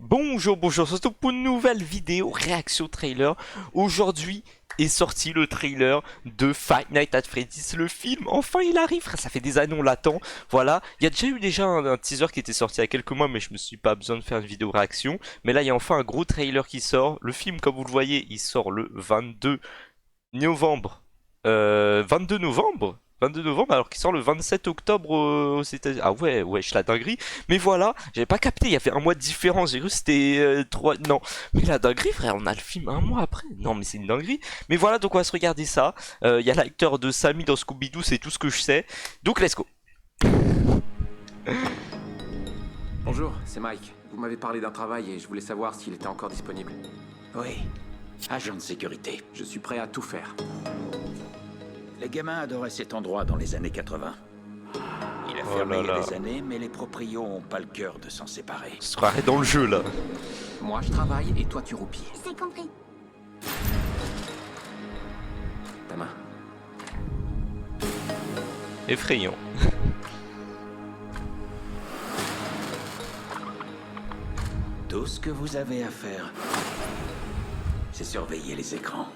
Bonjour, bonjour, c'est pour une nouvelle vidéo réaction trailer. Aujourd'hui est sorti le trailer de Five Nights at Freddy's, le film. Enfin il arrive, frère, ça fait des années on l'attend. Voilà, il y a déjà eu un teaser qui était sorti il y a quelques mois, mais je me suis pas besoin de faire une vidéo réaction. Mais là il y a enfin un gros trailer qui sort. Le film, comme vous le voyez, il sort le 22 novembre. 22 novembre 22 novembre alors qu'il sort le 27 octobre aux États-Unis. Ah ouais, wesh, la dinguerie. Mais voilà, j'avais pas capté, il y avait un mois de différence. J'ai cru que c'était 3. Non, mais la dinguerie, frère, on a le film un mois après. Non, mais c'est une dinguerie. Mais voilà, donc on va se regarder ça. Il y a l'acteur de Sammy dans Scooby-Doo, c'est tout ce que je sais. Donc let's go. Bonjour, c'est Mike. Vous m'avez parlé d'un travail et je voulais savoir s'il était encore disponible. Oui, agent de sécurité. Je suis prêt à tout faire. Les gamins adoraient cet endroit dans les années 80. Il a fermé il y a des années, mais les proprios ont pas le cœur de s'en séparer. On se croirait dans le jeu là. Moi, je travaille et toi, tu roupilles. C'est compris. Ta main. Effrayant. Tout ce que vous avez à faire, c'est surveiller les écrans.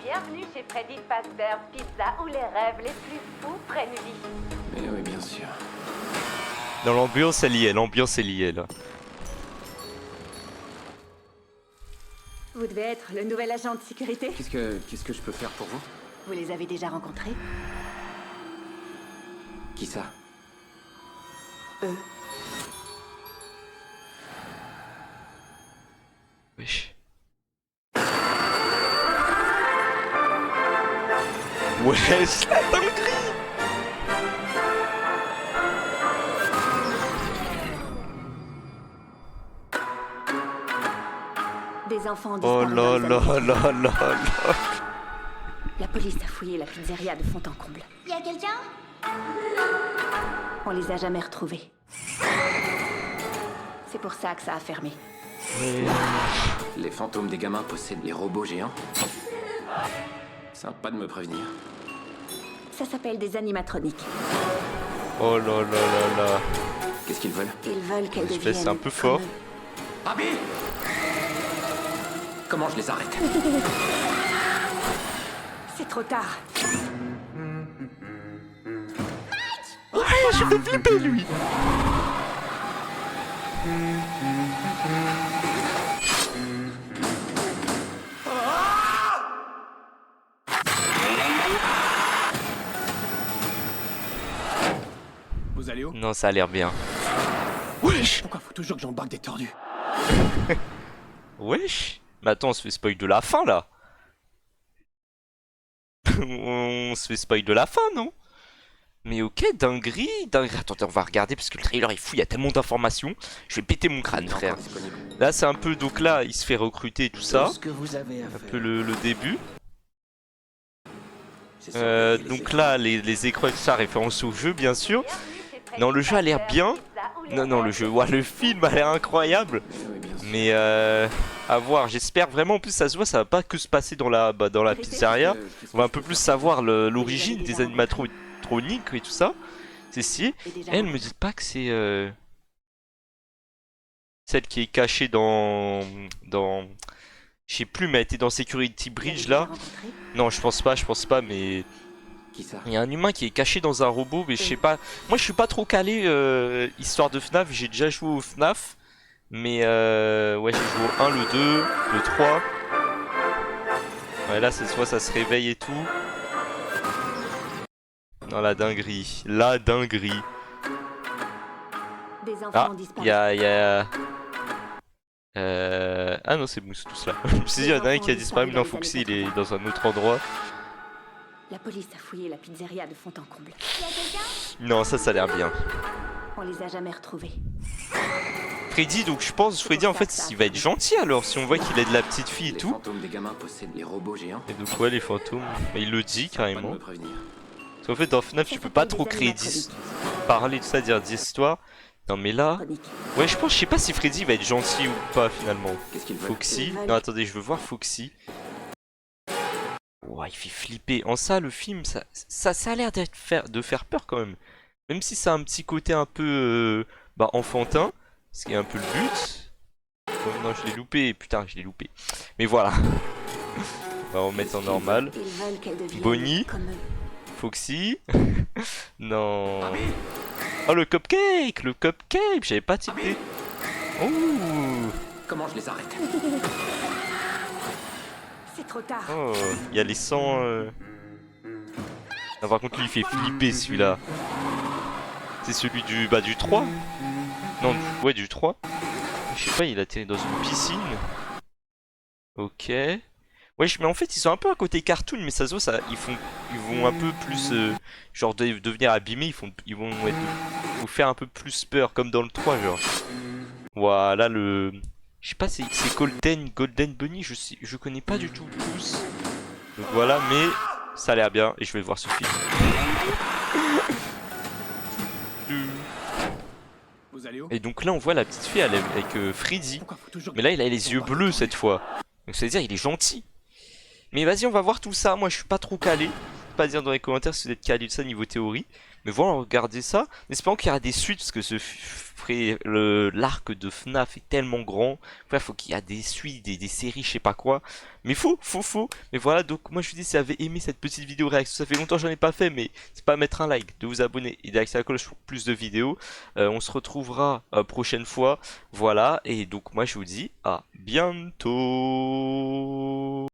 Bienvenue chez Freddy's Fazbear's Pizza où les rêves les plus fous prennent vie. Mais oui, bien sûr. Dans l'ambiance elle y est, l'ambiance elle y est là. Vous devez être le nouvel agent de sécurité. Qu'est-ce que je peux faire pour vous? Vous les avez déjà rencontrés? Qui ça? Eux. Wesh. Wesh, la dinguerie. Des enfants ont Oh disparu là dans les là années là 80. là là. La police a fouillé la pizzeria de fond en comble. Y a quelqu'un? On les a jamais retrouvés. C'est pour ça que ça a fermé. Les fantômes des gamins possèdent les robots géants? Sympa de me prévenir. Ça s'appelle des animatroniques. Oh là là là là. Qu'est-ce qu'ils veulent? Ils veulent qu'elles Espèce, deviennent c'est un peu fort. comme eux. Abby! Comment je les arrête? C'est trop tard. Ouais, je fais flipper lui. Vous allez où? Non, ça a l'air bien. Wesh. Pourquoi faut toujours que j'embarque des tordus? Wesh. Mais attends, on se fait spoil de la fin là. On se fait spoil de la fin, non? Mais ok, dinguerie, dinguerie. Attendez, on va regarder parce que le trailer est fou, il y a tellement d'informations. Je vais péter mon crâne, Il est frère. encore disponible. Là, c'est un peu, donc là, il se fait recruter et tout ça. Tout ce que vous avez à Un faire, peu le début. c'est surveiller les Donc écrans. là, les écrans et tout ça, référence au jeu, bien sûr. Non, le jeu a l'air bien. Non, le jeu, ouais, le film a l'air incroyable. Mais oui, bien sûr. Mais à voir, j'espère vraiment. En plus, ça se voit, ça va pas que se passer dans la pizzeria. Qu'est-ce On va que un peu je peux plus faire? savoir l'origine des animatroniques et tout ça. C'est si. Et déjà Elle me dit pas que c'est celle qui est cachée dans je sais plus, mais elle était dans Security Bridge là. Non, je pense pas, mais Qui ça? il y a un humain qui est caché dans un robot, mais je sais pas. Moi, je suis pas trop calé histoire de FNAF. J'ai déjà joué au FNAF, mais ouais, j'ai joué au 1, le 2, le 3. Ouais, là, cette fois, ça se réveille et tout. Non, la dinguerie, la dinguerie. Des enfants Ah, ont disparu. il y a... Ah non, c'est Mousse, tout cela. Je me suis dit, il y en a un qui a disparu, mais non, Foxy, il est dans un autre endroit. La police a fouillé la pizzeria de fond en comble. Y a quelqu'un? Non, ça a l'air bien. On les a jamais retrouvés. Freddy, donc je pense, Freddy, en fait, il va être gentil alors, si on voit qu'il aide la petite fille et Les tout. fantômes des gamins possèdent les robots géants? Et donc, ouais, les fantômes. Mais il le dit Sympa de carrément. me prévenir. Parce qu'en fait, dans FNAF, tu peux pas trop créer parler, tout ça, dire d'histoire. Non, mais là. Chronique. Ouais, je sais pas si Freddy va être gentil ou pas finalement. Qu'est-ce qu'ils veulent? Foxy. Non, attendez, je veux voir Foxy. Ouais, il fait flipper. En ça, le film, ça a l'air de faire peur quand même. Même si ça a un petit côté un peu enfantin, Ce qui est un peu le but. Oh non, je l'ai loupé, putain, je l'ai loupé. Mais voilà. On va remettre en normal. Ils veulent qu'elle devienne Bonnie. comme eux. Foxy. Non. Oh, le cupcake. Le cupcake. J'avais pas tilté. Oh. Comment je les arrête? C'est trop tard. Oh. Il y a les sangs. Non, par contre, lui, il fait flipper celui-là. C'est celui du 3. Non, ouais, du 3. Je sais pas, il atterrit dans une piscine. Ok. Wesh, mais en fait, ils sont un peu à côté cartoon, mais ça se voit, ils vont un peu plus, genre, devenir abîmés, vous faire un peu plus peur, comme dans le 3, genre. Voilà, je sais pas, c'est Golden Bunny, je connais pas du tout tous. Donc voilà, mais ça a l'air bien, et je vais voir ce film. Et donc là, on voit la petite fille avec Freddy. Mais là, il a les yeux bleus cette fois. Donc ça veut dire il est gentil. Mais vas-y, on va voir tout ça. Moi, je suis pas trop calé. Pas dire dans les commentaires si vous êtes calé de ça niveau théorie. Mais voilà, regardez ça. En espérant qu'il y aura des suites parce que l'arc de FNAF est tellement grand. Enfin, faut qu'il y a des suites, des séries, je sais pas quoi. Mais faut. Mais voilà, donc moi je vous dis si vous avez aimé cette petite vidéo réaction. Ça fait longtemps que j'en ai pas fait, mais c'est pas à mettre un like, de vous abonner et d'activer la cloche pour plus de vidéos. On se retrouvera prochaine fois. Voilà, et donc moi je vous dis à bientôt.